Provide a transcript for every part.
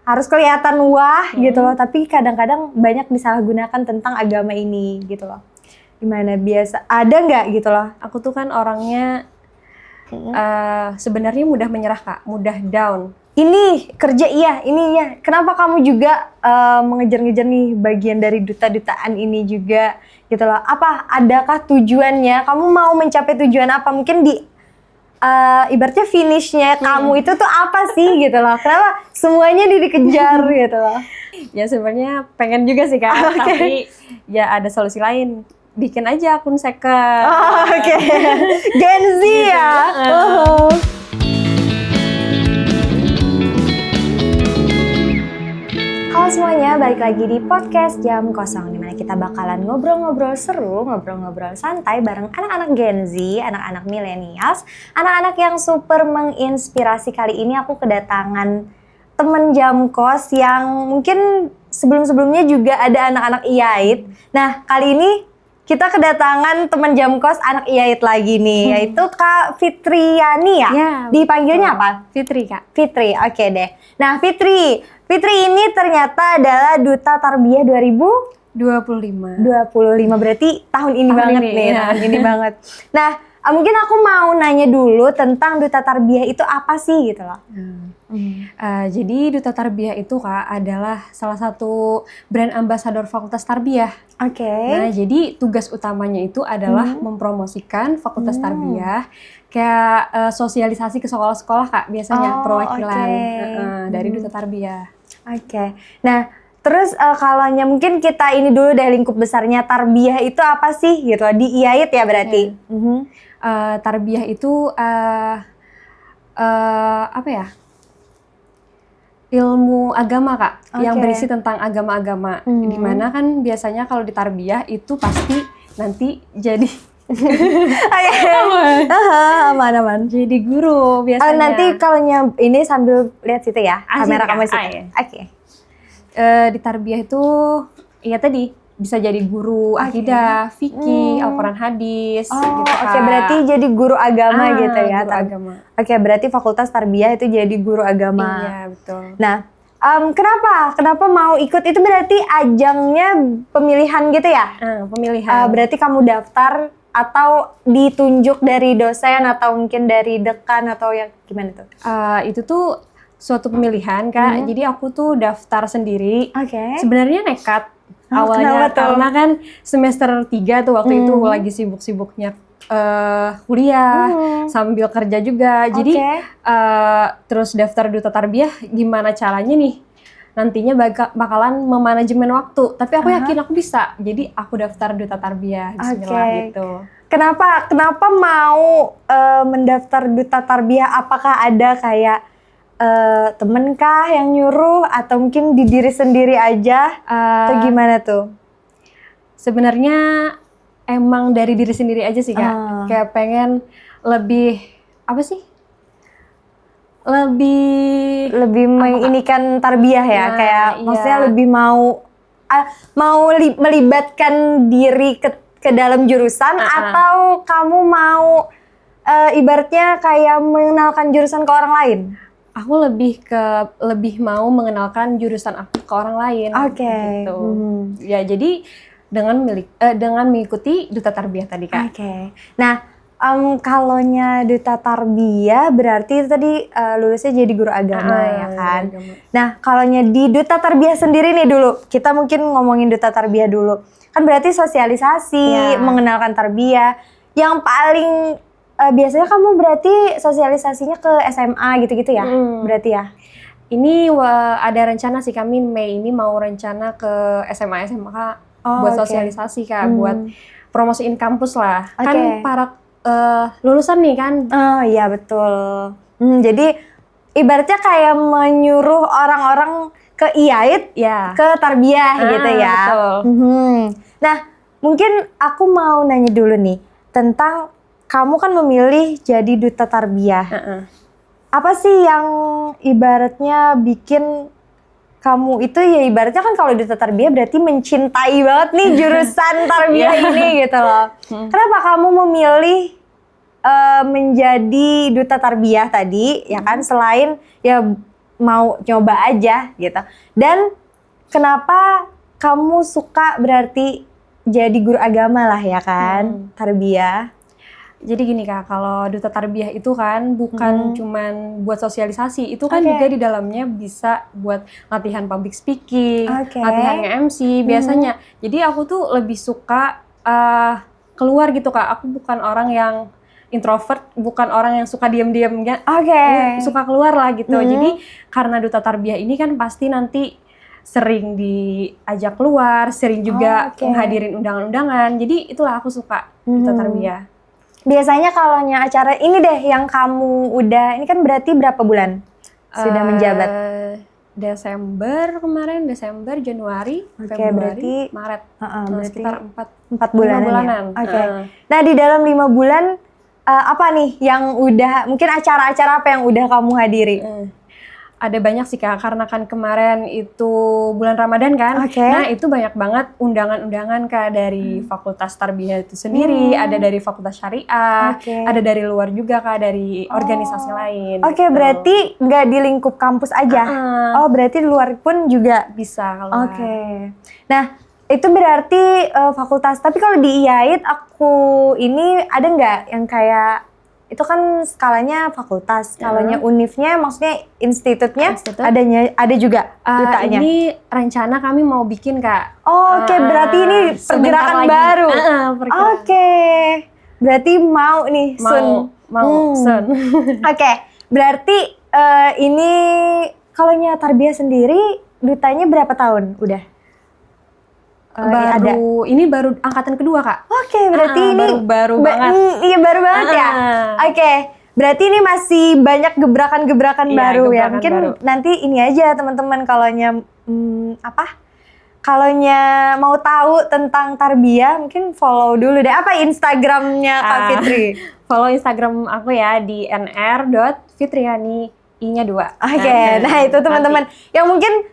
harus kelihatan wah gitu loh, tapi kadang-kadang banyak disalahgunakan tentang agama ini gitu loh. Gimana, biasa ada nggak gitu loh? Aku tuh kan orangnya sebenarnya mudah menyerah Kak, mudah down. Ini kerja ini iya. Kenapa kamu juga mengejar-ngejar nih bagian dari duta-dutaan ini juga gitu loh? Apa adakah tujuannya? Kamu mau mencapai tujuan apa? Mungkin di ibaratnya finishnya kamu itu tuh apa sih gitu loh? Kenapa semuanya dikejar gitu loh? Ya sebenarnya pengen juga sih Kak, tapi ya ada solusi lain. Bikin aja akun second. Oke. Gen Z ya. Halo semuanya, balik lagi di podcast Jam Kosong, dimana kita bakalan ngobrol-ngobrol seru, ngobrol-ngobrol santai bareng anak-anak Gen Z, anak-anak millennials, anak-anak yang super menginspirasi. Kali ini aku kedatangan temen Jam Kos yang mungkin sebelum-sebelumnya juga ada anak-anak IAIT. Nah, kali ini kita kedatangan teman Jam Kos anak IAIT lagi nih, yaitu Kak Fitriani ya? Ya, dipanggilnya apa? Fitri Kak. Fitri, oke deh. Nah Fitri ini ternyata adalah Duta Tarbiyah 25. berarti tahun ini banget ini, nih, ya. tahun ini banget. Nah mungkin aku mau nanya dulu tentang Duta Tarbiyah itu apa sih gitu loh. Jadi Duta Tarbiyah itu Kak adalah salah satu brand ambassador Fakultas Tarbiyah. Oke. Nah, jadi tugas utamanya itu adalah mempromosikan Fakultas Tarbiyah, kayak sosialisasi ke sekolah-sekolah Kak, biasanya perwakilan dari Duta Tarbiyah. Oke. Nah, terus kalau mungkin kita ini dulu dari lingkup besarnya tarbiyah itu apa sih gitu loh, di IAIT ya berarti. Tarbiyah itu apa ya? Ilmu agama Kak, yang berisi tentang agama-agama. Dimana kan biasanya kalau di tarbiyah itu pasti nanti jadi aman. jadi guru biasanya. Nanti kalau ini sambil lihat situ ya, kamera kamu situ. Oke. Di tarbiyah itu ya tadi bisa jadi guru akidah, fikih, Al-Quran hadis gitu Kak. Oke, berarti jadi guru agama gitu ya. Guru agama. Oke, berarti Fakultas Tarbiyah itu jadi guru agama. Iya, betul. Nah, kenapa mau ikut? Itu berarti ajangnya pemilihan gitu ya? Pemilihan. Berarti kamu daftar atau ditunjuk dari dosen atau mungkin dari dekan atau yang gimana tuh? Itu tuh suatu pemilihan Kak. Jadi aku tuh daftar sendiri. Oke. Sebenarnya nekat awalnya karena kan semester 3 tuh waktu itu lagi sibuk-sibuknya kuliah sambil kerja juga. Jadi terus daftar Duta Tarbiyah, gimana caranya nih nantinya bakalan memanajemen waktu. Tapi aku yakin aku bisa. Jadi aku daftar Duta Tarbiyah. Bismillah gitu. Kenapa mau mendaftar Duta Tarbiyah? Apakah ada kayak temen kah yang nyuruh atau mungkin di diri sendiri aja atau gimana tuh? Sebenarnya emang dari diri sendiri aja sih Kak. Kayak pengen lebih apa sih? Lebih menginikan tarbiyah ya, kayak maksudnya lebih mau melibatkan diri ke dalam jurusan atau kamu mau ibaratnya kayak mengenalkan jurusan ke orang lain? Aku lebih mau mengenalkan jurusan aku ke orang lain. Gitu. Ya jadi dengan mengikuti Duta Tarbiyah tadi Kak. Nah, kalaunya Duta Tarbiyah berarti tadi lulusnya jadi guru agama ya kan. Nah, kalaunya di Duta Tarbiyah sendiri nih dulu, kita mungkin ngomongin Duta Tarbiyah dulu. Kan berarti sosialisasi, mengenalkan tarbiyah. Yang paling biasanya kamu berarti sosialisasinya ke SMA gitu-gitu ya? Berarti ya? Ini ada rencana sih, kami Mei ini mau rencana ke SMA SMK buat sosialisasi Kak, buat promosiin kampus lah. Kan para lulusan nih kan. Oh iya betul. Jadi ibaratnya kayak menyuruh orang-orang ke IAIT ke tarbiyah gitu ya. Betul. Nah mungkin aku mau nanya dulu nih tentang kamu kan memilih jadi Duta Tarbiyah. Apa sih yang ibaratnya bikin kamu itu ya ibaratnya kan kalau Duta Tarbiyah berarti mencintai banget nih jurusan tarbiyah ini gitu loh. Kenapa kamu memilih menjadi Duta Tarbiyah tadi ya kan, selain ya mau coba aja gitu. Dan kenapa kamu suka berarti jadi guru agama lah ya kan, tarbiyah? Jadi gini Kak, kalau duta tarbiyah itu kan bukan cuman buat sosialisasi, itu kan juga di dalamnya bisa buat latihan public speaking, latihan nge-MC biasanya. Jadi aku tuh lebih suka keluar gitu Kak. Aku bukan orang yang introvert, bukan orang yang suka diam-diam, suka keluar lah gitu. Jadi karena duta tarbiyah ini kan pasti nanti sering diajak keluar, sering juga menghadirin undangan-undangan. Jadi itulah aku suka duta tarbiyah. Biasanya kalau acara ini deh yang kamu udah, ini kan berarti berapa bulan sudah menjabat? Desember kemarin, Desember, Januari, Februari, berarti, Maret. Berarti sekitar 4 bulanan. Ya? Nah di dalam 5 bulan, apa nih yang udah, mungkin acara-acara apa yang udah kamu hadiri? Ada banyak sih Kak, karena kan kemarin itu bulan Ramadan kan. Nah itu banyak banget undangan-undangan Kak dari Fakultas Tarbiyah itu sendiri, ada dari Fakultas Syariah, ada dari luar juga Kak, dari organisasi lain. Gitu. Berarti nggak di lingkup kampus aja? Berarti di luar pun juga bisa kalau. Nah itu berarti fakultas, tapi kalau di IAIT aku ini ada nggak yang kayak, itu kan skalanya fakultas, skalanya univnya, maksudnya institutnya, ada juga dutanya. Ini rencana kami mau bikin Kak. Berarti ini pergerakan baru. Berarti mau nih soon. Berarti ini kalau tarbiyah sendiri dutanya berapa tahun udah? Ini baru angkatan kedua Kak. Berarti ini baru banget. Iya baru banget ya. Berarti ini masih banyak gebrakan-gebrakan baru ya. Mungkin nanti ini aja teman-teman kalau mau tahu tentang tarbiyah mungkin follow dulu deh. Apa Instagramnya Kak Fitri? Follow Instagram aku ya di nr.fitriani i-nya 2. Nah itu teman-teman yang mungkin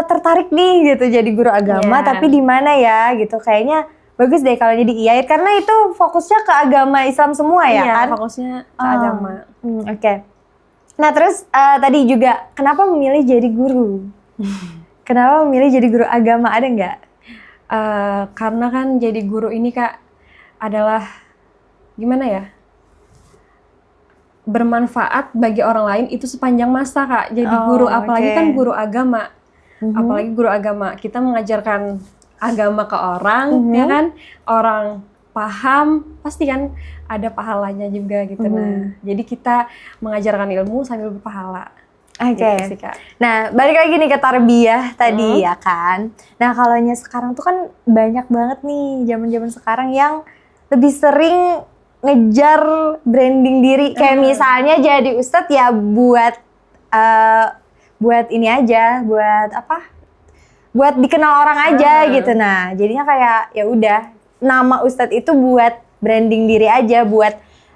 tertarik nih gitu jadi guru agama, tapi di mana ya gitu, kayaknya bagus deh kalau jadi IAIT karena itu fokusnya ke agama Islam semua ya kan? Fokusnya ke agama. Nah terus tadi juga kenapa memilih jadi guru? Kenapa memilih jadi guru agama, ada nggak? Karena kan jadi guru ini Kak adalah gimana ya? Bermanfaat bagi orang lain itu sepanjang masa Kak. Jadi guru, apalagi kan guru agama. Apalagi guru agama, kita mengajarkan agama ke orang, ya kan, orang paham, pasti kan ada pahalanya juga gitu. Nah, jadi kita mengajarkan ilmu sambil berpahala. Gitu sih, Kak. Nah, balik lagi nih ke tarbiyah tadi ya kan. Nah, kalau sekarang tuh kan banyak banget nih zaman-zaman sekarang yang lebih sering ngejar branding diri. Kayak misalnya jadi ustadz ya buat ini aja, buat dikenal orang aja gitu. Nah, jadinya kayak ya udah nama ustadz itu buat branding diri aja, buat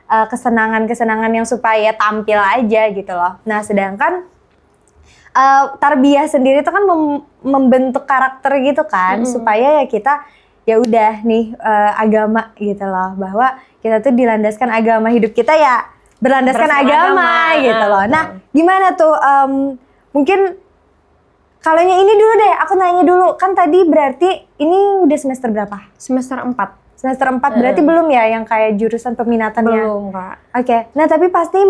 kesenangan-kesenangan yang supaya tampil aja gitu loh. Nah, sedangkan tarbiyah sendiri itu kan membentuk karakter gitu kan, supaya ya kita ya udah nih agama gitu loh, bahwa kita tuh dilandaskan agama, hidup kita ya berlandaskan agama gitu loh. Nah, gimana tuh mungkin kalau ini dulu deh, aku nanya dulu. Kan tadi berarti ini udah semester berapa? Semester 4. Semester 4 berarti belum ya yang kayak jurusan peminatannya? Belum, Kak. Nah tapi pasti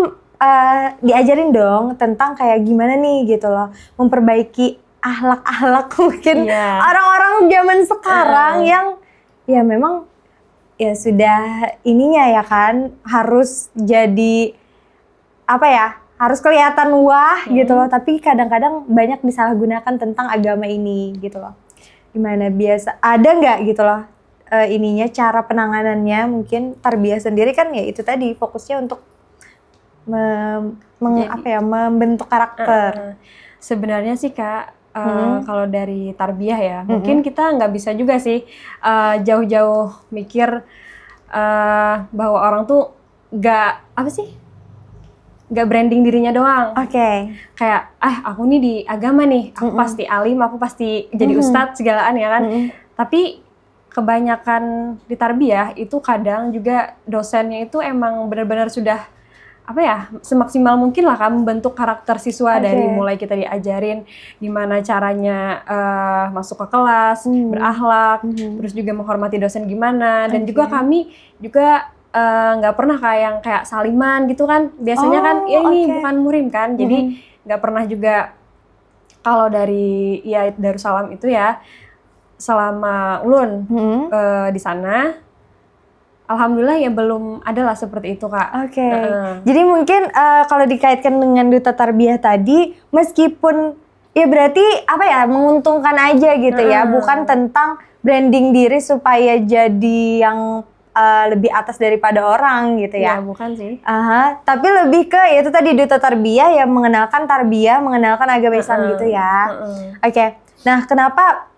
diajarin dong tentang kayak gimana nih gitu loh, memperbaiki akhlak-akhlak mungkin orang-orang zaman sekarang yang ya memang ya sudah ininya ya kan, harus jadi apa ya, harus kelihatan wah gitu loh, tapi kadang-kadang banyak disalahgunakan tentang agama ini gitu loh. Gimana, biasa ada nggak gitu loh ininya, cara penanganannya? Mungkin tarbiyah sendiri kan ya itu tadi fokusnya untuk membentuk karakter. Sebenarnya sih Kak, kalau dari tarbiyah ya, mungkin kita nggak bisa juga sih jauh-jauh mikir bahwa orang tuh nggak branding dirinya doang. Kayak aku nih di agama nih, aku pasti alim, aku pasti jadi ustadz segalaan ya kan. Tapi kebanyakan di tarbiyah itu kadang juga dosennya itu emang benar-benar sudah semaksimal mungkin lah kan membentuk karakter siswa dari mulai kita diajarin gimana caranya masuk ke kelas, berakhlak, terus juga menghormati dosen gimana, dan juga kami juga nggak pernah kayak saliman gitu kan, biasanya kan ya ini bukan murim kan, jadi nggak pernah juga. Kalau dari Darussalam itu ya selama ulun di sana, alhamdulillah ya belum ada lah seperti itu Kak. Jadi mungkin kalau dikaitkan dengan Duta Tarbiyah tadi, meskipun ya berarti menguntungkan aja gitu ya, bukan tentang branding diri supaya jadi yang lebih atas daripada orang gitu ya. Ya bukan sih. Tapi lebih ke itu tadi Duta Tarbiyah yang mengenalkan tarbiyah, mengenalkan agama Islam gitu ya. Nah kenapa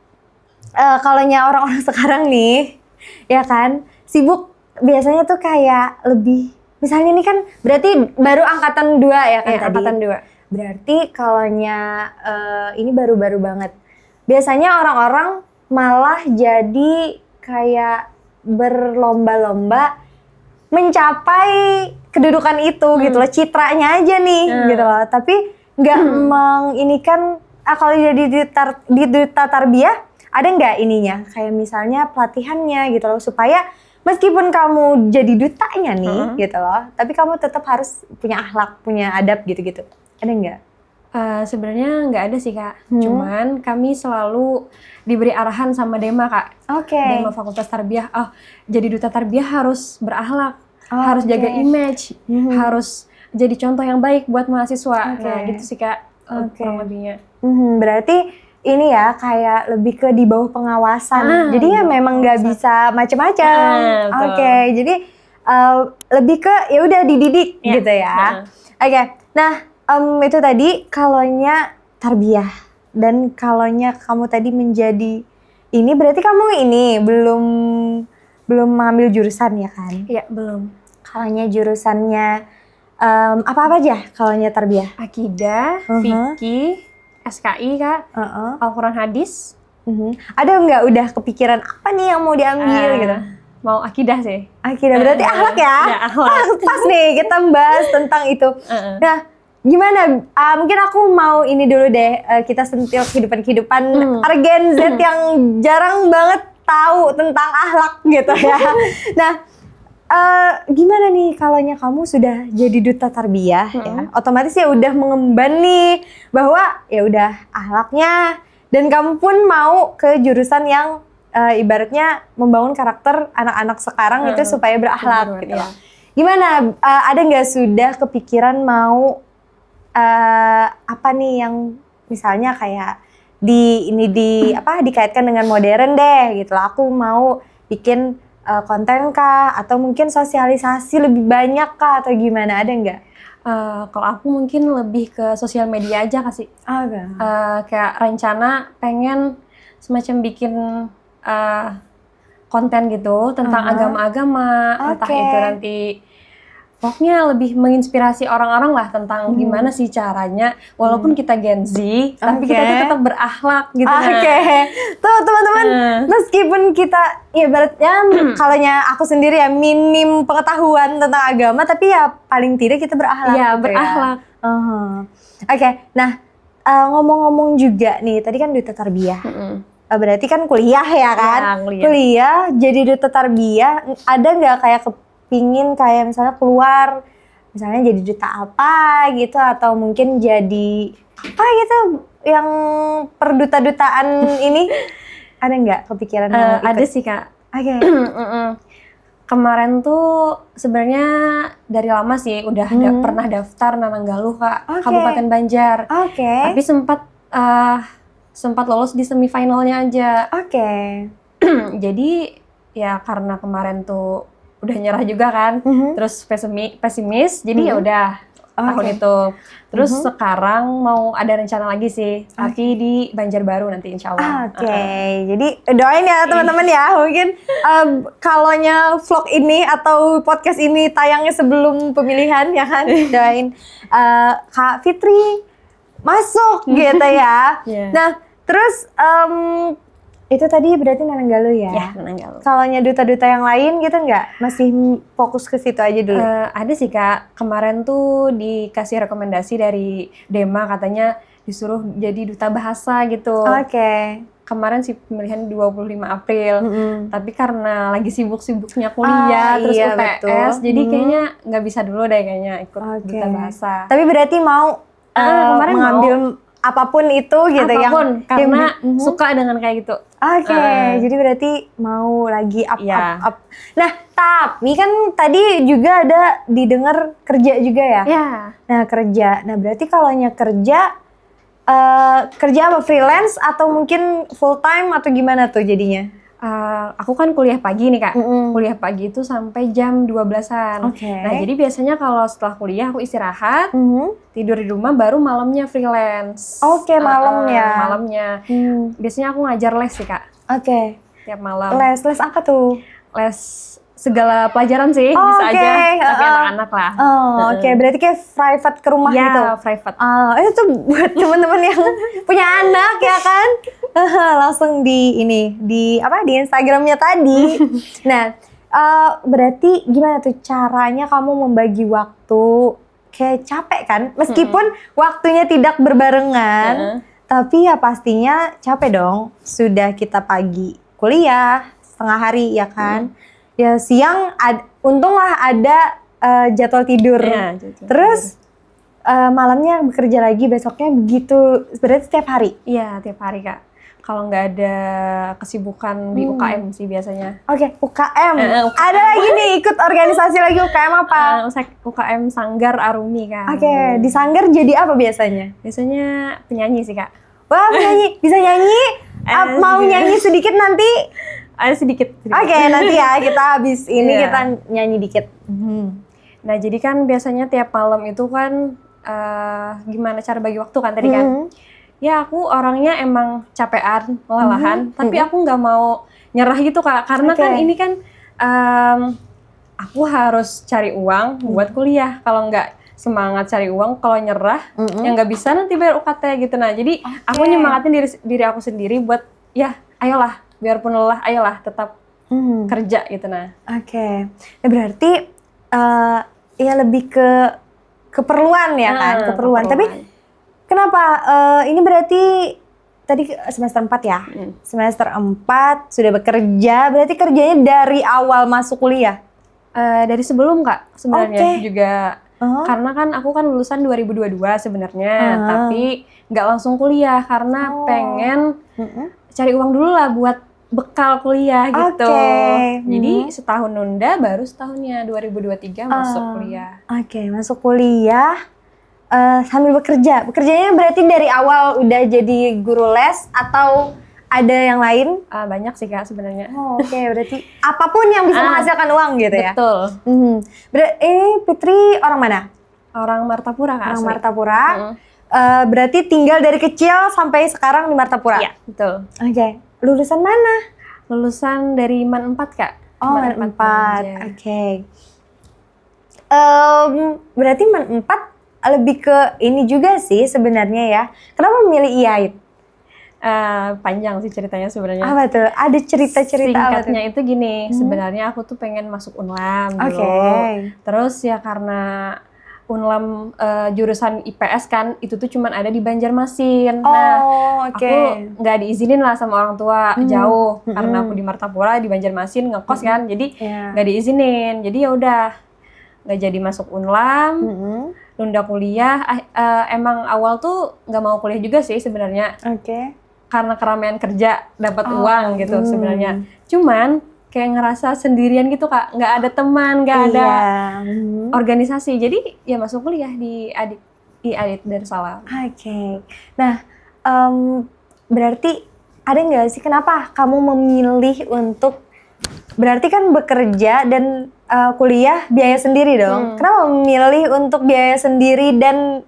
kalaunya orang-orang sekarang nih, ya kan sibuk biasanya tuh kayak lebih, misalnya ini kan berarti baru angkatan 2 ya kan tadi? Angkatan 2. Berarti kalaunya ini baru-baru banget. Biasanya orang-orang malah jadi kayak berlomba-lomba mencapai kedudukan itu gitu loh, citranya aja nih gitu loh. Tapi nggak menginikan, kalau jadi di Duta Tarbiyah ada nggak ininya? Kayak misalnya pelatihannya gitu loh, supaya meskipun kamu jadi dutanya nih gitu loh, tapi kamu tetap harus punya akhlak, punya adab gitu-gitu. Ada nggak? Sebenarnya nggak ada sih Kak. Cuman kami selalu diberi arahan sama Dema Kak. Dema Fakultas Tarbiyah. Jadi Duta Tarbiyah harus berakhlak, harus jaga image, harus jadi contoh yang baik buat mahasiswa. Nah gitu sih Kak, kurang lebihnya. Berarti ini ya kayak lebih ke di bawah pengawasan, jadi ya memang nggak bisa macam-macam. Jadi lebih ke ya udah dididik gitu ya. Nah itu tadi kalaunya tarbiyah, dan kalaunya kamu tadi menjadi ini berarti kamu ini belum mengambil jurusan ya kan? Iya belum. Kalaunya jurusannya apa aja kalaunya tarbiyah? Akidah, fikih, SKI Kak, Al-Quran hadis. Ada nggak udah kepikiran apa nih yang mau diambil gitu? Mau akidah sih. Akidah berarti akhlak ya? Ya akhlak. Pas nih kita bahas tentang itu. Nah gimana? Mungkin aku mau ini dulu deh, kita sentil kehidupan para Gen Z yang jarang banget tahu tentang akhlak gitu ya. Nah gimana nih kalaunya kamu sudah jadi Duta Tarbiyah ya, otomatis ya udah mengemban nih bahwa ya udah akhlaknya, dan kamu pun mau ke jurusan yang ibaratnya membangun karakter anak-anak sekarang itu supaya berakhlak gitu ya. Gimana, ada nggak sudah kepikiran mau apa nih yang misalnya kayak dikaitkan dengan modern deh gitu loh, aku mau bikin konten kah, atau mungkin sosialisasi lebih banyak kah, atau gimana, ada nggak? Kalau aku mungkin lebih ke sosial media aja kasih. Kayak rencana pengen semacam bikin konten gitu tentang agama-agama, entah itu nanti pokoknya lebih menginspirasi orang-orang lah tentang gimana sih caranya, walaupun kita Gen Z, tapi kita tuh tetap berakhlak gitu. Tuh teman-teman, meskipun kita ibaratnya kalaunya aku sendiri ya minim pengetahuan tentang agama, tapi ya paling tidak kita berakhlak. Iya, berakhlak. Nah ngomong-ngomong juga nih, tadi kan Duta Tarbiyah. Berarti kan kuliah ya kan? Kuliah jadi Duta Tarbiyah, ada nggak kayak pingin kayak misalnya keluar, misalnya jadi duta apa gitu, atau mungkin jadi apa gitu yang perduta-dutaan ini, ada nggak kepikiran mau ikut? Ada sih Kak. Kemarin tuh sebenarnya dari lama sih udah pernah daftar Nananggaluh Kak, Kabupaten Banjar. Tapi sempat lolos di semifinalnya aja. Jadi ya karena kemarin tuh udah nyerah juga kan, terus pesimis, jadi ya udah tahun itu. Terus sekarang mau ada rencana lagi sih, tapi di Banjarbaru nanti insya Allah. Jadi doain ya teman-teman ya, mungkin kalaunya vlog ini atau podcast ini tayangnya sebelum pemilihan ya kan, doain Kak Fitri masuk gitu ya. Nah terus Itu tadi berarti Nananggalu ya? Ya, Nananggalu. Kalau duta-duta yang lain gitu nggak? Masih fokus ke situ aja dulu? Ada sih Kak, kemarin tuh dikasih rekomendasi dari Dema katanya disuruh jadi duta bahasa gitu. Oke. Kemarin sih pemilihan 25 April, tapi karena lagi sibuk-sibuknya kuliah, terus iya, UTS, betul. jadi kayaknya nggak bisa dulu deh kayaknya ikut duta bahasa. Tapi berarti mau kemarin mengambil apapun itu gitu apapun, karena suka dengan kayak gitu. Oke, jadi berarti mau lagi up. Nah, tapi kan tadi juga ada didengar kerja juga ya? Iya. Nah, kerja. Nah, berarti kalaunya kerja apa freelance atau mungkin full time atau gimana tuh jadinya? Aku kan kuliah pagi nih Kak. Kuliah pagi itu sampai jam 12-an. Nah, jadi biasanya kalau setelah kuliah aku istirahat, tidur di rumah, baru malamnya freelance. Oke, malamnya. Malamnya. Biasanya aku ngajar les sih Kak. Oke. Tiap malam. Les apa tuh? Les segala pelajaran sih, bisa aja. Tapi anak-anak lah. Oke. Berarti kayak private ke rumah gitu? Iya, private. Itu buat teman-teman yang punya anak ya kan? Langsung di Instagramnya tadi. Nah, berarti gimana tuh caranya kamu membagi waktu? Kayak capek kan? Meskipun waktunya tidak berbarengan, tapi ya pastinya capek dong. Sudah kita pagi kuliah, setengah hari ya kan? Ya siang, untunglah ada jadwal tidur. Ya, terus malamnya bekerja lagi, besoknya begitu. Berarti setiap hari? Iya, tiap hari Kak. Kalau nggak ada kesibukan di UKM sih biasanya. Oke, UKM. Ada lagi nih ikut organisasi lagi UKM apa? UKM Sanggar Arumi Kak. Oke, di Sanggar jadi apa biasanya? Biasanya penyanyi sih Kak. Wah, penyanyi. Bisa nyanyi? Mau nyanyi sedikit nanti? Ada sedikit. Oke, nanti ya kita habis ini kita nyanyi dikit. Nah, jadi kan biasanya tiap malam itu kan gimana cara bagi waktu kan tadi kan? Ya aku orangnya emang capean, kelelahan, tapi aku nggak mau nyerah gitu Kak, karena kan ini kan aku harus cari uang buat kuliah. Kalau nggak semangat cari uang, kalau nyerah ya nggak bisa nanti bayar UKT gitu. Nah jadi aku nyemangatin diri aku sendiri buat ya ayolah, biarpun lelah, ayolah tetap kerja gitu. Nah nah, berarti ya lebih ke keperluan ya kan, keperluan. Tapi kenapa? Ini berarti tadi semester 4 ya? Semester 4 sudah bekerja, berarti kerjanya dari awal masuk kuliah? Dari sebelum Kak, sebenarnya juga. Karena kan aku kan lulusan 2022 sebenarnya, tapi nggak langsung kuliah karena pengen cari uang dulu lah buat bekal kuliah gitu. Jadi setahun nunda, baru setahunnya 2023 masuk kuliah. Masuk kuliah. Sambil bekerja. Bekerjanya berarti dari awal udah jadi guru les atau ada yang lain? Banyak sih Kak sebenarnya. Berarti apapun yang bisa menghasilkan uang gitu ya? Betul. Ini Fitri orang mana? Orang Martapura Kak. Orang Martapura. Berarti tinggal dari kecil sampai sekarang di Martapura? Iya, betul. Lulusan mana? Lulusan dari MAN 4 Kak. MAN 4. Berarti MAN 4 lebih ke ini juga sih sebenarnya ya. Kenapa memilih IAIT? Panjang sih ceritanya sebenarnya. Apa tuh? Ada cerita-cerita apa tuh? Singkatnya itu gini, sebenarnya aku tuh pengen masuk Unlam dulu. Terus ya karena Unlam jurusan IPS kan, itu tuh cuman ada di Banjarmasin. Aku nggak diizinin lah sama orang tua jauh, karena aku di Martapura di Banjarmasin ngekos kan, jadi nggak diizinin. Jadi ya udah nggak jadi masuk Unlam. Nunda kuliah, emang awal tuh nggak mau kuliah juga sih sebenarnya. Karena keramaian kerja, dapat uang gitu sebenarnya. Cuman kayak ngerasa sendirian gitu Kak, nggak ada teman, nggak ada organisasi. Jadi ya masuk kuliah di Adit Darussalam. Nah, berarti ada nggak sih kenapa kamu memilih untuk berarti kan bekerja dan kuliah biaya sendiri dong. Kenapa memilih untuk biaya sendiri dan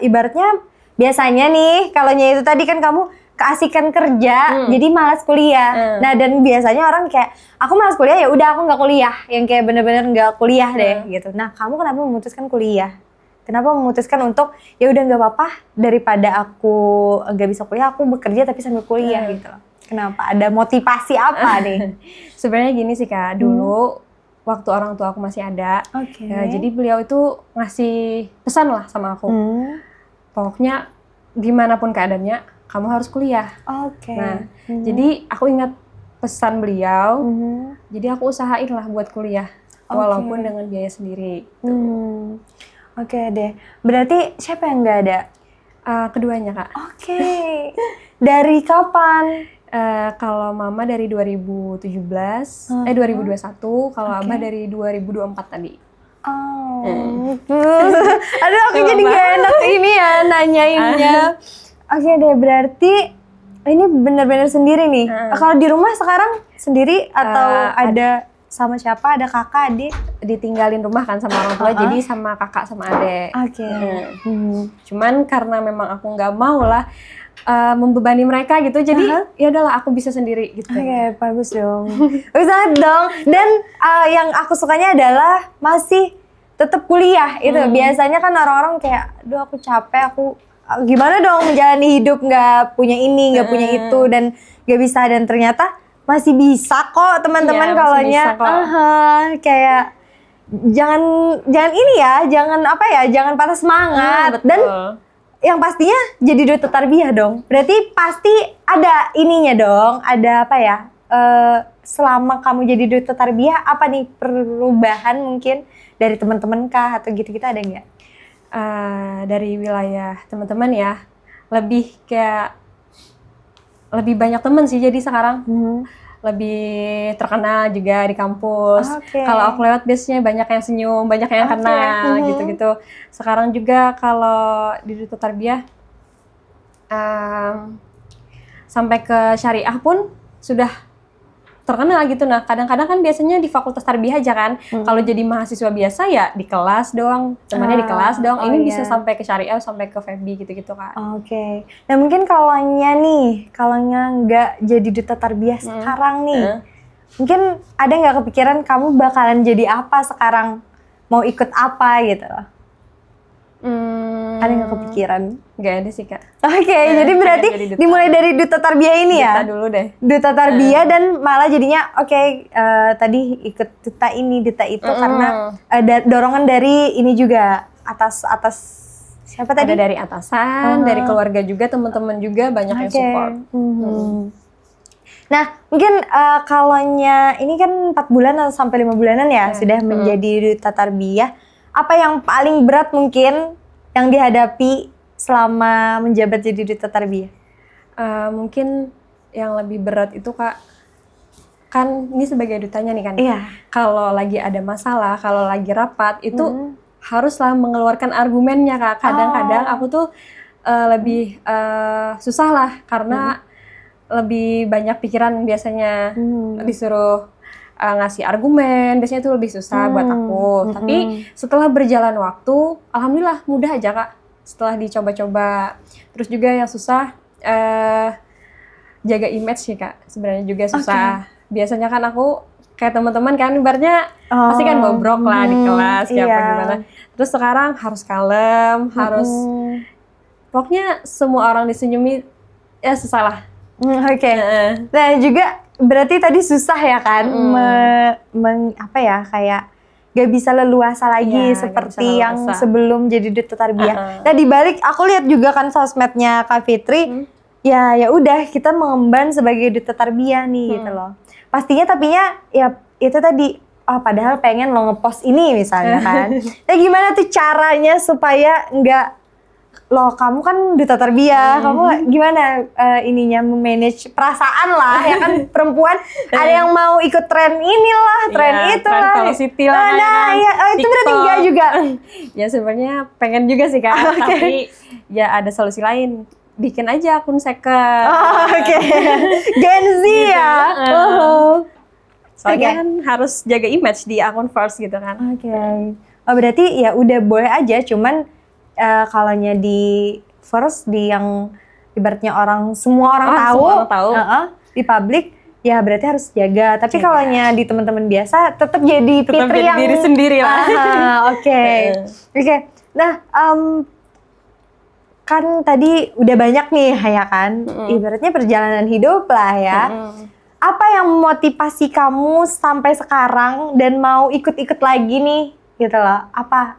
ibaratnya biasanya nih kalau itu tadi kan kamu keasikan kerja jadi malas kuliah. Nah dan biasanya orang kayak aku malas kuliah ya udah aku nggak kuliah, yang kayak bener-bener nggak kuliah deh gitu. Nah kamu kenapa memutuskan kuliah? Kenapa memutuskan untuk ya udah nggak apa-apa daripada aku nggak bisa kuliah, aku bekerja tapi sambil kuliah gitu? Kenapa? Ada motivasi apa nih? Sebenarnya gini sih Kak, dulu waktu orang tua aku masih ada, ya, jadi beliau itu ngasih pesan lah sama aku. Pokoknya gimana pun keadaannya, kamu harus kuliah. Nah, jadi aku ingat pesan beliau, jadi aku usahain lah buat kuliah, walaupun dengan biaya sendiri. Oke deh, berarti siapa yang nggak ada? Keduanya Kak. Dari kapan? Kalau mama dari 2017, 2021, kalau abah dari 2024 tadi. Aduh, aku jadi gak enak ini ya nanyainnya. Oke deh, berarti ini benar-benar sendiri nih. Kalau di rumah sekarang sendiri atau ada sama siapa? Ada kakak, adik? Ditinggalin rumah kan sama orang tua, jadi sama kakak sama adik. Cuman karena memang aku nggak mau lah membebani mereka gitu, jadi ya udahlah aku bisa sendiri gitu. Bagus dong. Bagus banget dong. Dan yang aku sukanya adalah masih tetap kuliah itu. Biasanya kan orang-orang kayak, aduh aku capek, aku gimana dong menjalani hidup nggak punya ini, nggak punya itu, dan nggak bisa. Dan ternyata masih bisa kok teman-teman kalaunya. Kayak jangan ini ya, jangan patah semangat. Dan yang pastinya jadi duta tarbiyah dong. Berarti pasti ada ininya dong, ada apa ya? Selama kamu jadi duta tarbiyah, apa nih perubahan mungkin dari teman-teman kah atau gitu-gitu ada nggak? Dari wilayah teman-teman ya, lebih banyak teman sih jadi sekarang. Lebih terkenal juga di kampus. Kalau aku lewat biasanya banyak yang senyum, banyak yang kenal gitu-gitu. Sekarang juga kalau di duta tarbiyah sampai ke syariah pun sudah terkenal gitu. Nah, kadang-kadang kan biasanya di fakultas tarbiyah aja kan. Kalau jadi mahasiswa biasa ya di kelas doang, temannya di kelas doang. Ini bisa sampai ke syariah, sampai ke FEBI gitu-gitu Kak. Nah, mungkin kalau nggak jadi duta tarbiyah sekarang nih, mungkin ada nggak kepikiran kamu bakalan jadi apa sekarang? Mau ikut apa gitu? Ada nggak kepikiran? Nggak ada sih Kak. Jadi berarti dimulai dari duta tarbiyah ini ya? Duta dulu deh. Duta tarbiyah dan malah jadinya tadi ikut duta ini, duta itu karena ada dorongan dari ini juga atas siapa tadi? Ada dari atasan, dari keluarga juga, teman-teman juga banyak yang support. Nah, mungkin kalaunya ini kan 4 bulan atau sampai 5 bulanan ya sudah menjadi duta tarbiyah. Apa yang paling berat mungkin yang dihadapi selama menjabat jadi duta tarbiyah? Mungkin yang lebih berat itu Kak, kan ini sebagai dutanya nih kan. Kalau lagi ada masalah, kalau lagi rapat itu haruslah mengeluarkan argumennya Kak. Kadang-kadang aku tuh lebih susah lah karena lebih banyak pikiran biasanya. Disuruh ngasih argumen, biasanya itu lebih susah buat aku. Tapi setelah berjalan waktu, alhamdulillah mudah aja Kak. Setelah dicoba-coba. Terus juga yang susah jaga image sih Kak. Sebenarnya juga susah. Biasanya kan aku kayak teman-teman kan ibaratnya pasti kan bobrok lah di kelas kayak apa gimana. Terus sekarang harus kalem, harus pokoknya semua orang disenyumi ya susah lah. Nah juga berarti tadi susah ya kan kayak gak bisa leluasa lagi seperti yang sebelum jadi duta tarbiyah. Nah dibalik aku lihat juga kan sosmednya Kak Fitri, ya udah kita mengemban sebagai duta tarbiyah nih gitu loh. Pastinya tapinya ya itu tadi padahal pengen lo ngepost ini misalnya kan. Nah gimana tuh caranya supaya nggak kamu kan duta tarbiyah, kamu gimana ininya memanage perasaan lah ya kan perempuan ada yang mau ikut tren inilah, tren itulah. Tren velocity lah. Itu berarti enggak juga. Ya sebenarnya pengen juga sih Kak, tapi ya ada solusi lain. Bikin aja akun second. Gen Z ya. Soalnya kan harus jaga image di akun first gitu kan. Berarti ya udah boleh aja, cuman kalaunya di first di yang ibaratnya semua orang tahu. Di publik ya berarti harus jaga. Tapi kalaunya di teman-teman biasa tetap jadi Fitri yang diri sendiri lah. Nah, kan tadi udah banyak nih ya kan, ibaratnya perjalanan hidup lah ya. Apa yang memotivasi kamu sampai sekarang dan mau ikut-ikut lagi nih gitu loh? Apa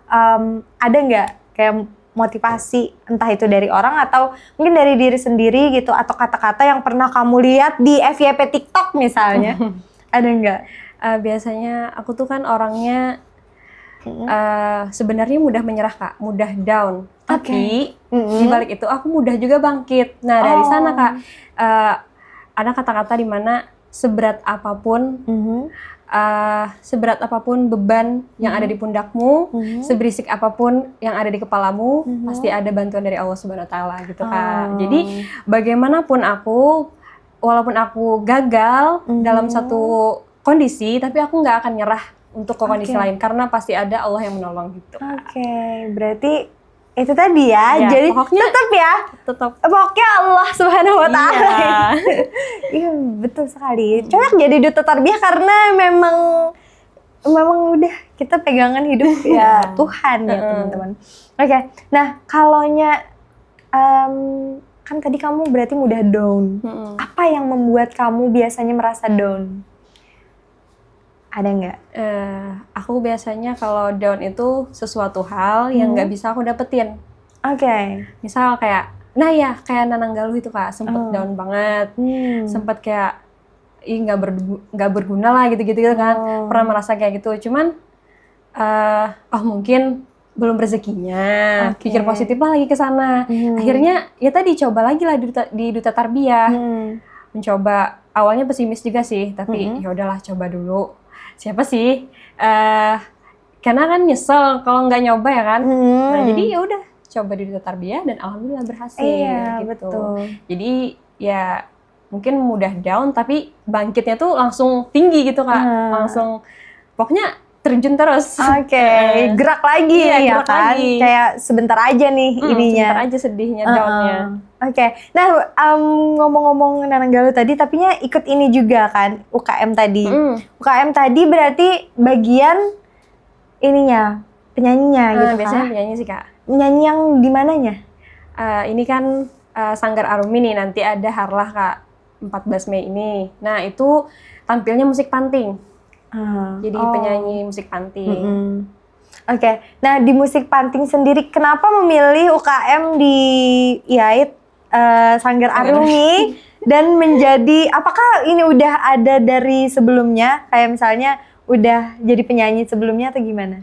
ada nggak kayak motivasi entah itu dari orang atau mungkin dari diri sendiri gitu, atau kata-kata yang pernah kamu lihat di FYP TikTok misalnya? Ada nggak? Biasanya aku tuh kan orangnya sebenarnya mudah menyerah Kak, mudah down. Tapi di balik itu aku mudah juga bangkit. Nah dari sana Kak, ada kata-kata di mana seberat apapun beban yang ada di pundakmu, seberisik apapun yang ada di kepalamu, pasti ada bantuan dari Allah Subhanahu Wa Taala gitu Kak. Jadi bagaimanapun aku, walaupun aku gagal dalam satu kondisi, tapi aku nggak akan nyerah untuk ke kondisi lain karena pasti ada Allah yang menolong gitu. Berarti itu tadi ya, jadi tetap pokoknya Allah Subhanahu Wa Taala. Iya betul sekali. Cocok jadi duta tarbiyah karena memang udah kita pegangan hidup ya Tuhan ya teman-teman. Nah kalaunya kan tadi kamu berarti mudah down. Apa yang membuat kamu biasanya merasa down? Ada nggak? Aku biasanya kalau down itu sesuatu hal yang nggak bisa aku dapetin. Misal kayak Nanang Galuh itu Kak, sempet down banget, sempet kayak nggak berguna lah gitu kan, pernah merasa kayak gitu. Cuman mungkin belum rezekinya, pikir positif lah lagi ke sana. Akhirnya ya tadi coba lagi lah di duta tarbiyah, mencoba. Awalnya pesimis juga sih, tapi ya udahlah coba dulu. Siapa sih? Karena kan nyesel kalau nggak nyoba ya kan. Nah jadi ya udah coba di duta tarbiyah dan alhamdulillah berhasil. Iya gitu. betul. Jadi ya mungkin mudah down tapi bangkitnya tuh langsung tinggi gitu Kak. Langsung pokoknya terjun terus. Gerak lagi ya gerak kan. Lagi. Kayak sebentar aja nih ininya. Sebentar aja sedihnya downnya. Nah ngomong-ngomong Nanang Galuh tadi, tapinya ikut ini juga kan UKM tadi. UKM tadi berarti bagian ininya, penyanyinya gitu biasanya penyanyi sih Kak. Nyanyi yang di mananya? Ini kan Sanggar Arumi nih, nanti ada Harlah Kak 14 Mei ini. Nah itu tampilnya musik panting. Jadi penyanyi musik panting. Nah di musik panting sendiri kenapa memilih UKM di IAIT Sanggar Arumi dan menjadi, apakah ini udah ada dari sebelumnya, kayak misalnya udah jadi penyanyi sebelumnya atau gimana?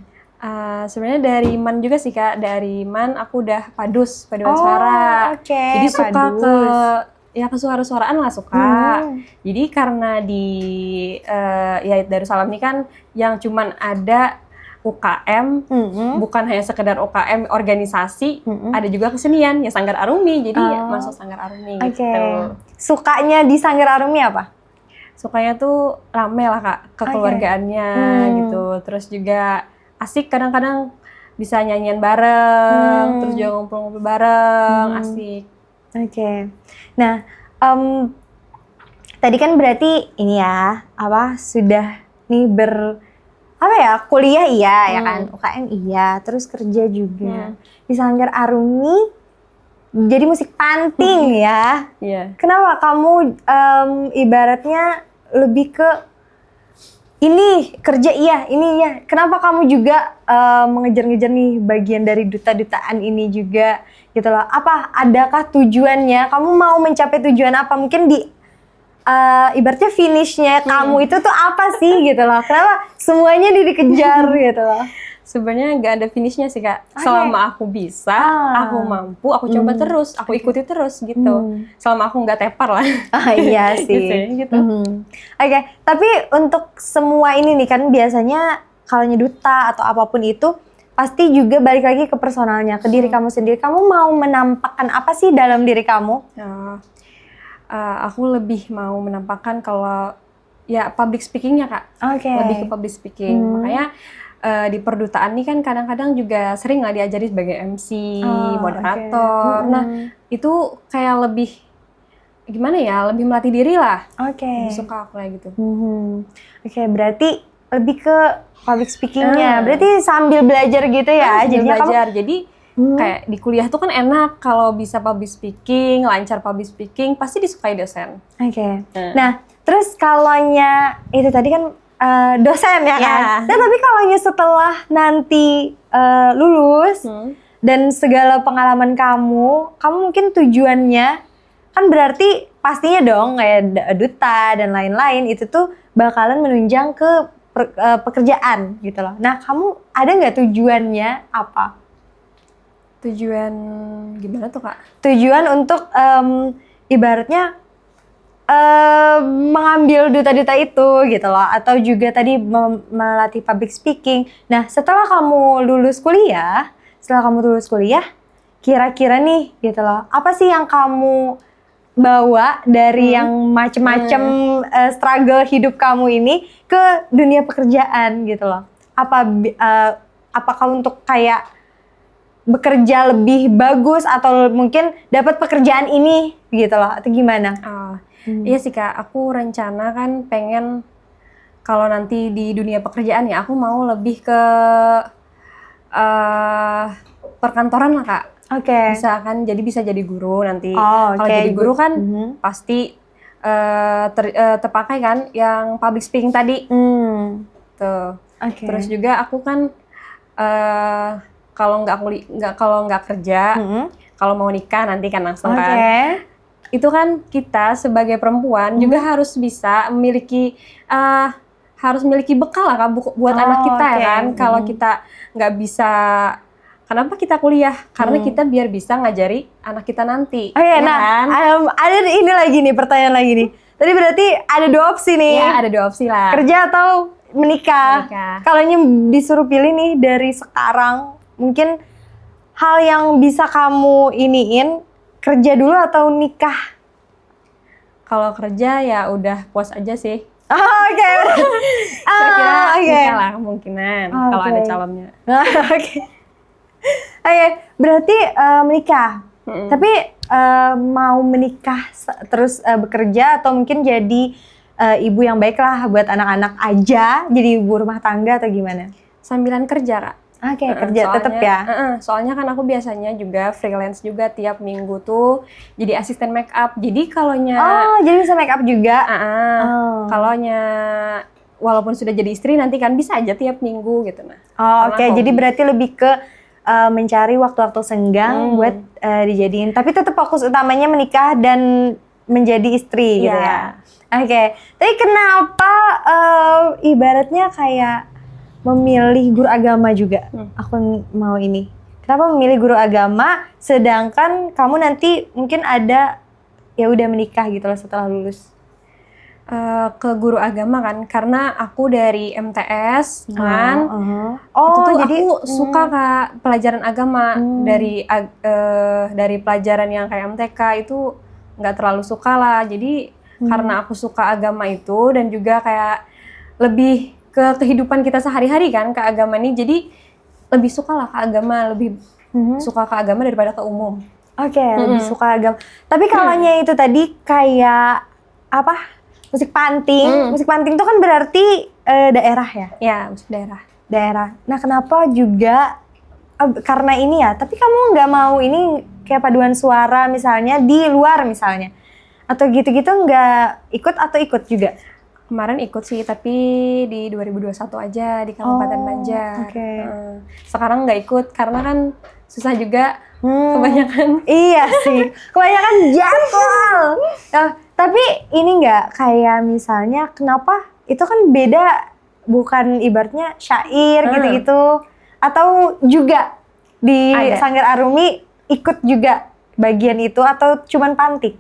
Sebenarnya dari MAN juga sih Kak, dari MAN aku udah paduan suara. Jadi suka ke suara-suaraan lah suka. Jadi karena di IAIT Darussalam ini kan yang cuman ada UKM, bukan hanya sekedar UKM organisasi, ada juga kesenian, ya Sanggar Arumi, jadi masuk Sanggar Arumi gitu. Sukanya di Sanggar Arumi apa? Sukanya tuh rame lah Kak, kekeluargaannya gitu, terus juga asik, kadang-kadang bisa nyanyian bareng, terus juga ngumpul-ngumpul bareng, asik. Nah, tadi kan berarti ini ya, sudah nih kuliah ya kan, UKM iya, terus kerja juga di Sanggar Arumi jadi musik panting ya. Kenapa kamu ibaratnya lebih ke ini kerja kenapa kamu juga mengejar-ngejar nih bagian dari duta-dutaan ini juga gitu loh? Adakah tujuannya? Kamu mau mencapai tujuan apa? Mungkin di ibaratnya finishnya kamu itu tuh apa sih gitu loh? Kenapa semuanya dikejar gitu loh? Sebenarnya nggak ada finishnya sih Kak. Selama aku bisa, aku mampu, aku coba terus, aku ikuti terus gitu. Selama aku nggak tepar lah. Iya sih. gitu. Tapi untuk semua ini nih kan biasanya kalau duta atau apapun itu pasti juga balik lagi ke personalnya, ke diri kamu sendiri. Kamu mau menampakkan apa sih dalam diri kamu? Aku lebih mau menampakkan kalau ya public speakingnya Kak. Lebih ke public speaking. Makanya di perdutaan ini kan kadang-kadang juga sering lah diajari sebagai MC, moderator. Nah itu kayak lebih gimana ya, lebih melatih diri lah. Lebih suka aku kayak gitu. Berarti lebih ke public speakingnya. Berarti sambil belajar gitu ya. Jadi Kayak di kuliah tuh kan enak kalau bisa public speaking, lancar public speaking, pasti disukai dosen. Oke. Nah, terus kalaunya itu tadi kan dosen ya kan? Nah, tapi kalaunya setelah nanti lulus dan segala pengalaman kamu mungkin tujuannya kan berarti pastinya dong kayak duta dan lain-lain itu tuh bakalan menunjang ke pekerjaan gitu loh. Nah, kamu ada nggak tujuannya apa? Tujuan gimana tuh Kak? Tujuan untuk ibaratnya mengambil duta-duta itu gitu loh, atau juga tadi melatih public speaking. Nah, setelah kamu lulus kuliah, kira-kira nih gitu loh, apa sih yang kamu bawa dari yang macem-macem struggle hidup kamu ini ke dunia pekerjaan gitu loh? Apakah untuk kayak bekerja lebih bagus atau mungkin dapat pekerjaan ini gitu loh, atau gimana? Iya sih Kak, aku rencana kan pengen kalau nanti di dunia pekerjaan ya aku mau lebih ke perkantoran lah Kak. Bisa kan, jadi bisa jadi guru nanti. Kalau jadi guru kan pasti terpakai kan yang public speaking tadi. Tuh. Terus juga aku kan kalau nggak kerja, kalau mau nikah nanti kan langsung kan. Itu kan kita sebagai perempuan juga harus bisa memiliki bekal lah Kak buat anak kita ya kan. Kalau kita nggak bisa, kenapa kita kuliah? Karena kita biar bisa ngajari anak kita nanti. Ya kan? Ada ini lagi nih, pertanyaan lagi nih. Tadi berarti ada 2 opsi nih. Ya, ada 2 opsi lah. Kerja atau menikah. Kalau disuruh pilih nih dari sekarang, mungkin hal yang bisa kamu iniin, kerja dulu atau nikah? Kalau kerja ya udah puas aja sih. Kira-kira nikah lah kemungkinan kalau ada calonnya. Berarti menikah. Tapi mau menikah terus bekerja atau mungkin jadi ibu yang baik lah buat anak-anak aja, jadi ibu rumah tangga atau gimana? Sambilan kerja Kak. Kerja tetap ya. Soalnya kan aku biasanya juga freelance juga tiap minggu tuh jadi asisten make up. Jadi jadi bisa make up juga. Kalonya walaupun sudah jadi istri nanti kan bisa aja tiap minggu gitu nah. Jadi berarti lebih ke mencari waktu-waktu senggang buat dijadiin. Tapi tetap fokus utamanya menikah dan menjadi istri gitu ya. Tapi kenapa ibaratnya kayak memilih guru agama juga? Aku mau ini. Kenapa memilih guru agama sedangkan kamu nanti mungkin ada ya udah menikah gitu loh setelah lulus? Ke guru agama kan karena aku dari MTS kan. Itu tuh jadi aku suka Kak pelajaran agama. Dari pelajaran yang kayak MTK itu nggak terlalu suka lah. Jadi karena aku suka agama itu dan juga kayak lebih ke kehidupan kita sehari-hari kan ke agama ini, jadi lebih suka lah ke agama, lebih suka ke agama daripada ke umum. Lebih suka agama. Tapi kalaunya itu tadi kayak apa? Musik panting. Musik panting itu kan berarti daerah ya? Ya, musik daerah. Nah, kenapa juga karena ini ya? Tapi kamu nggak mau ini kayak paduan suara misalnya di luar misalnya? Atau gitu-gitu nggak ikut atau ikut juga? Kemarin ikut sih, tapi di 2021 aja di Kabupaten Banjar. Sekarang nggak ikut karena kan susah juga, kebanyakan. Iya sih, kebanyakan jadwal. Tapi ini nggak kayak misalnya kenapa itu kan beda, bukan ibaratnya syair gitu-gitu, atau juga di Sanggar Arumi ikut juga bagian itu atau cuman pantik?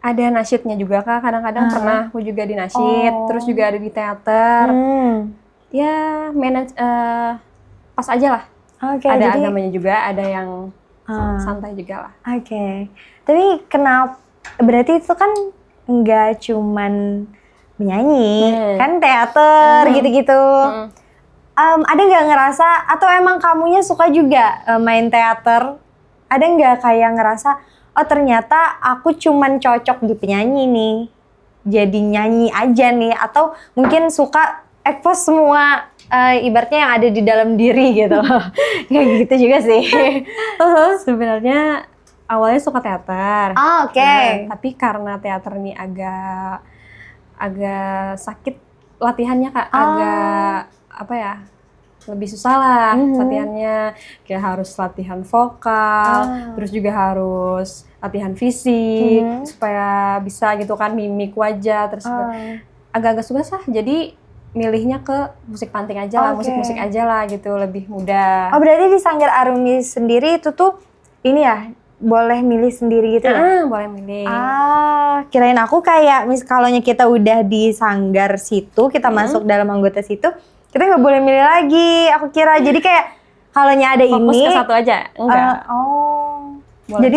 Ada nasyidnya juga Kak, kadang-kadang pernah aku juga di nasyid, terus juga ada di teater. Ya pas aja lah. Ada agamanya juga, ada yang santai juga lah. Tapi kenapa, berarti itu kan nggak cuman menyanyi, kan teater gitu-gitu. Ada nggak ngerasa, atau emang kamunya suka juga main teater? Ada nggak kayak ngerasa, oh ternyata aku cuman cocok di penyanyi nih, jadi nyanyi aja nih, atau mungkin suka expose semua ibaratnya yang ada di dalam diri gitu. Kayak gitu juga sih. Sebenarnya awalnya suka teater. Oh, oke. Tapi karena teater ini agak sakit latihannya Kak, agak apa ya? Lebih susah lah latihannya, kayak harus latihan vokal, terus juga harus latihan fisik supaya bisa gitu kan mimik wajah, terus agak-agak susah, jadi milihnya ke musik panting aja lah, musik-musik aja lah gitu, lebih mudah. Oh berarti di Sanggar Arumi sendiri itu tuh ini ya, boleh milih sendiri gitu ya? Boleh milih. Kirain aku kayak kalau kita udah di sanggar situ, kita masuk dalam anggota situ, kita nggak boleh milih lagi. Aku kira jadi kayak kalau ada fokus ini ke satu aja, enggak. Boleh jadi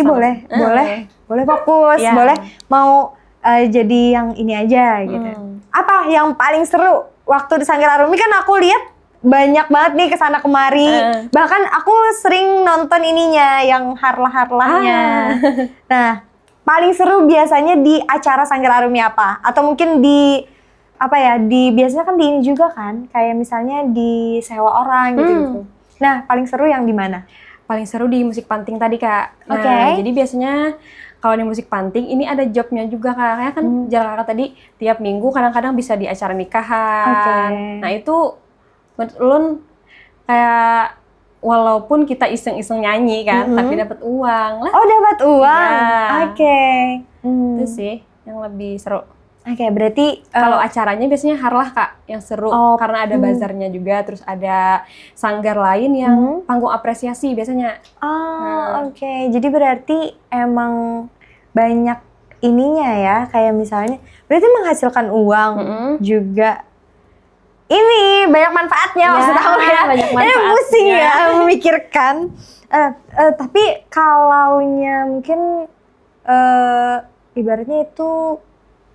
boleh fokus, boleh mau jadi yang ini aja gitu. Apa yang paling seru waktu di Sanggar Arumi? Kan aku lihat banyak banget nih kesana kemari. Bahkan aku sering nonton ininya yang harlah-harlahnya. Nah, paling seru biasanya di acara Sanggar Arumi apa? Atau mungkin di apa ya? Biasanya kan di ini juga kan, kayak misalnya di sewa orang gitu. Nah, paling seru yang di mana? Paling seru di musik panting tadi Kak. Nah, jadi biasanya kalau di musik panting ini ada jobnya juga Kak. Kayak kan jalan Kakak tadi tiap minggu kadang-kadang bisa di acara nikahan. Nah, itu menurut kayak walaupun kita iseng-iseng nyanyi kan, tapi dapat uang lah. Oh, dapat uang. Itu sih yang lebih seru. Berarti kalau acaranya biasanya harlah Kak yang seru, karena ada bazarnya juga, terus ada sanggar lain yang panggung apresiasi biasanya. Jadi berarti emang banyak ininya ya, kayak misalnya berarti menghasilkan uang juga. Ini banyak manfaatnya maksud aku ya. Banyak manfaatnya. Ini pusing ya memikirkan. Tapi kalaunya mungkin ibaratnya itu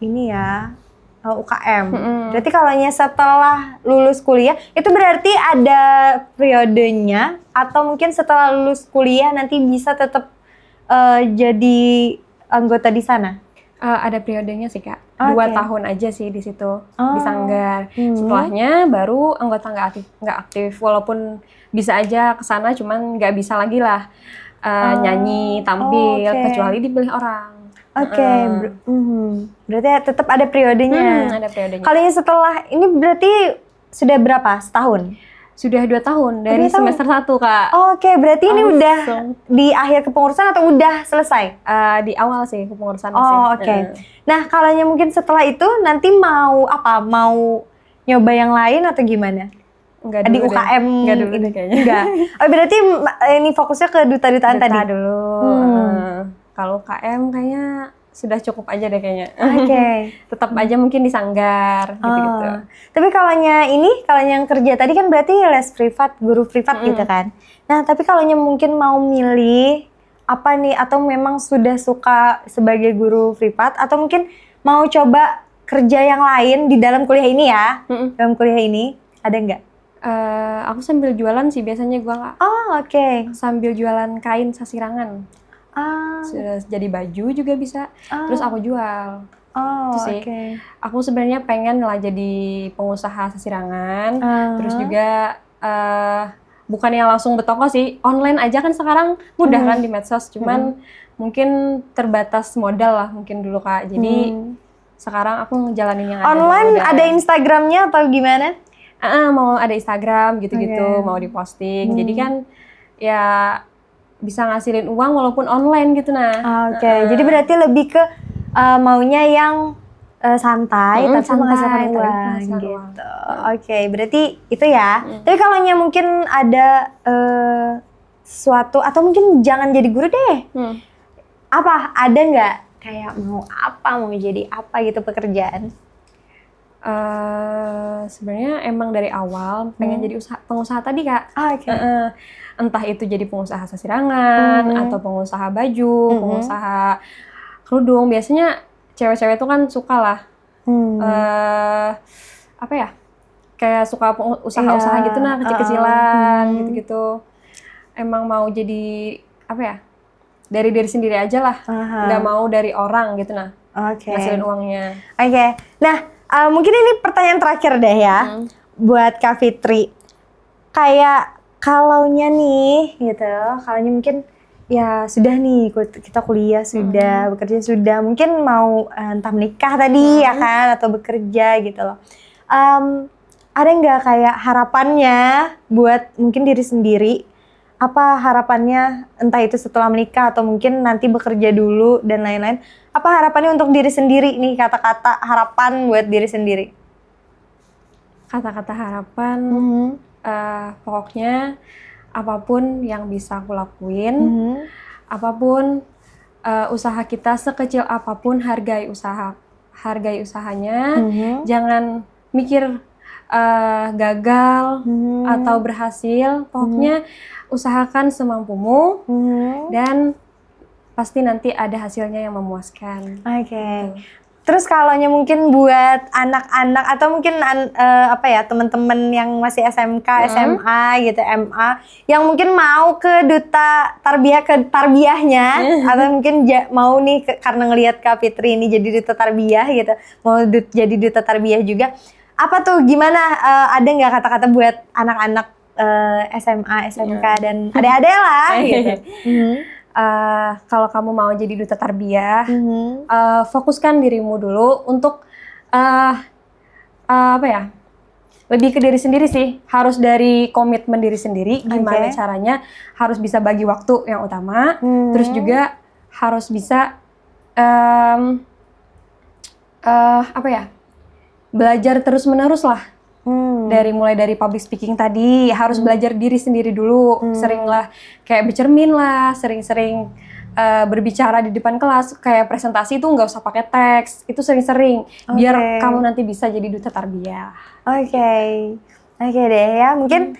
ini ya UKM. Berarti kalaunya setelah lulus kuliah itu berarti ada periodenya atau mungkin setelah lulus kuliah nanti bisa tetap jadi anggota di sana? Ada periodenya sih Kak. 2 tahun aja sih di situ di sanggar. Setelahnya baru anggota nggak aktif. Walaupun bisa aja ke sana, cuman nggak bisa lagi lah nyanyi, tampil, kecuali dipilih orang. Berarti tetap ada periodenya. Ada periodenya. Kalau setelah ini berarti sudah berapa? Setahun? Sudah 2 tahun dari semester 1 Kak. Berarti ini udah di akhir kepengurusan atau udah selesai? Di awal sih kepengurusan sih. Nah, kalaunya mungkin setelah itu nanti mau apa? Mau nyoba yang lain atau gimana? Enggak dulu di UKM Enggak dulu deh kayaknya. Enggak. Berarti ini fokusnya ke duta-dutaan tadi? Dulu. Kalau UKM kayaknya sudah cukup aja deh kayaknya. Tetap aja mungkin di sanggar gitu-gitu. Tapi kalaunya yang kerja tadi kan berarti les privat, guru privat gitu kan. Nah, tapi kalaunya mungkin mau milih apa nih, atau memang sudah suka sebagai guru privat atau mungkin mau coba kerja yang lain di dalam kuliah ini ya? Dalam kuliah ini ada nggak? Aku sambil jualan sih biasanya gua Kak. Sambil jualan kain sasirangan. Sudah jadi baju juga bisa, terus aku jual. Itu sih. Aku sebenarnya pengen lah jadi pengusaha sasirangan, terus juga bukan yang langsung bertoko sih, online aja kan sekarang mudah kan di medsos, cuman mungkin terbatas modal lah mungkin dulu Kak. Jadi sekarang aku ngejalanin yang online ada Instagramnya atau gimana? Mau ada Instagram gitu-gitu, mau diposting. Jadi kan ya bisa ngasilin uang walaupun online gitu Jadi berarti lebih ke maunya yang santai tapi menghasilkan uang gitu. Berarti itu ya. Tapi kalau mungkin ada sesuatu atau mungkin jangan jadi guru deh. Apa ada nggak kayak mau jadi apa gitu pekerjaan? Sebenarnya emang dari awal pengen jadi pengusaha tadi Kak. Entah itu jadi pengusaha sasirangan atau pengusaha baju, pengusaha kerudung. Biasanya cewek-cewek itu kan suka lah apa ya, kayak suka usaha-usaha gitu kecil-kecilan gitu-gitu. Emang mau jadi apa ya, dari diri sendiri aja lah, nggak mau dari orang gitu ngasilin uangnya. Nah, mungkin ini pertanyaan terakhir deh ya. buat Kak Fitri. Kayak kalaunya nih gitu, kalaunya mungkin ya sudah nih kita kuliah sudah, bekerja sudah, mungkin mau entah menikah tadi ya kan atau bekerja gitu loh. Ada nggak kayak harapannya buat mungkin diri sendiri? Apa harapannya entah itu setelah menikah atau mungkin nanti bekerja dulu dan lain-lain? Apa harapannya untuk diri sendiri nih, kata-kata harapan buat diri sendiri? Kata-kata harapan, pokoknya apapun yang bisa aku lakuin, apapun usaha kita sekecil apapun hargai usahanya, jangan mikir gagal atau berhasil, pokoknya usahakan semampumu dan pasti nanti ada hasilnya yang memuaskan. Oke. Terus kalaunya mungkin buat anak-anak atau mungkin teman-teman yang masih SMK, SMA gitu, MA yang mungkin mau ke duta tarbiyahnya atau mungkin mau nih karena ngelihat Kak Fitri ini jadi duta tarbiyah gitu, mau jadi duta tarbiyah juga. Apa tuh gimana ada nggak kata-kata buat anak-anak SMA, SMK dan adik-adik lah gitu. Kalau kamu mau jadi duta tarbiyah, fokuskan dirimu dulu untuk lebih ke diri sendiri sih. Harus dari komitmen diri sendiri. Gimana caranya? Harus bisa bagi waktu yang utama. Terus juga harus bisa belajar terus menerus lah. Mulai dari public speaking tadi, harus belajar diri sendiri dulu. Seringlah kayak bercermin lah, sering-sering berbicara di depan kelas, kayak presentasi itu nggak usah pakai teks, itu sering-sering biar kamu nanti bisa jadi duta tarbiyah. Oke deh ya, mungkin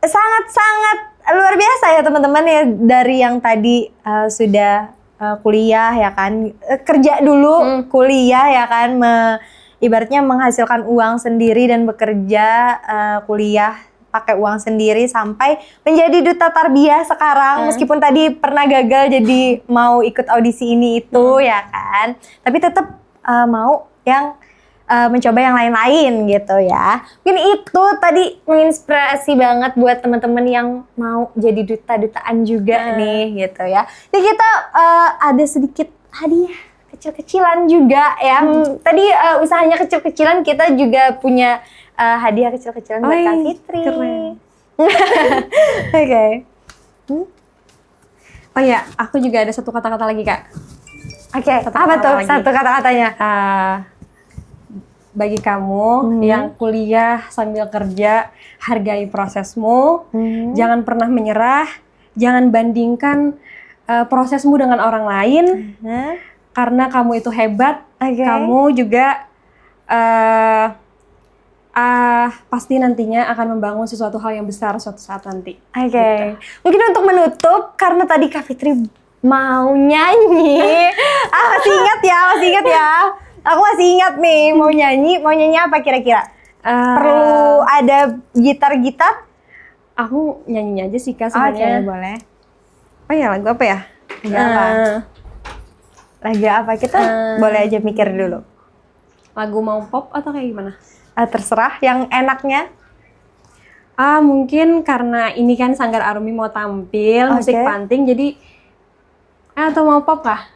sangat-sangat luar biasa ya teman-teman ya, dari yang tadi sudah kuliah ya kan, kerja dulu, kuliah ya kan, ibaratnya menghasilkan uang sendiri dan bekerja, kuliah pakai uang sendiri sampai menjadi duta tarbiyah sekarang. Meskipun tadi pernah gagal jadi mau ikut audisi ini itu ya kan, tapi tetap mau yang mencoba yang lain-lain gitu ya. Mungkin itu tadi menginspirasi banget buat teman-teman yang mau jadi duta-dutaan juga nih gitu ya. Jadi kita ada sedikit hadiah kecil-kecilan juga ya. Tadi usahanya kecil-kecilan, kita juga punya hadiah kecil-kecilan buat Kak Fitri. Keren. Oke. Oh ya, aku juga ada satu kata-kata lagi, Kak. Oke, apa tuh satu kata-katanya? Bagi kamu yang kuliah sambil kerja, hargai prosesmu. Jangan pernah menyerah, jangan bandingkan prosesmu dengan orang lain. Karena kamu itu hebat, kamu juga pasti nantinya akan membangun sesuatu hal yang besar suatu saat nanti. Gitu. Mungkin untuk menutup, karena tadi Kak Fitri mau nyanyi, masih ingat ya. Aku masih ingat nih mau nyanyi apa kira-kira? Perlu ada gitar-gitar? Aku nyanyinya aja sih Kak sebenarnya. Boleh. Oh ya, lagu apa ya? Lagu apa? Kita boleh aja mikir dulu. Lagu mau pop atau kayak gimana? Terserah yang enaknya. Mungkin karena ini kan Sanggar Arumi mau tampil musik panting, jadi atau mau pop kah?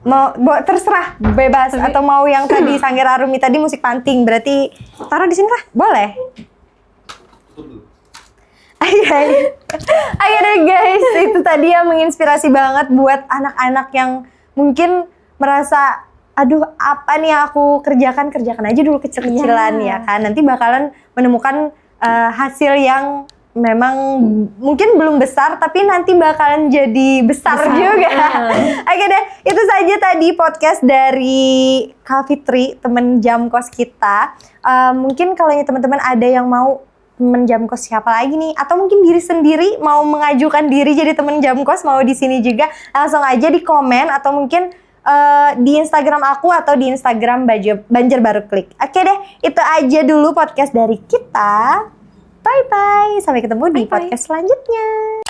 Mau terserah, bebas. Atau mau yang tadi Sanggar Arumi tadi musik panting, berarti taruh di sini lah, boleh. Ayo deh guys, itu tadi yang menginspirasi banget buat anak-anak yang mungkin merasa, aduh apa nih yang aku kerjakan aja dulu kecil-kecilan ya kan. Nanti bakalan menemukan hasil yang memang mungkin belum besar, tapi nanti bakalan jadi besar juga. Oke deh, itu saja tadi podcast dari Kak Fitri, temen jam kos kita. Mungkin kalau teman-teman ada yang mau temen jam kos siapa lagi nih, atau mungkin diri sendiri mau mengajukan diri jadi temen jam kos, mau di sini juga, langsung aja di komen atau mungkin di Instagram aku atau di Instagram Banjar Baru Klik. Oke deh, itu aja dulu podcast dari kita. Bye-bye, sampai ketemu di podcast selanjutnya.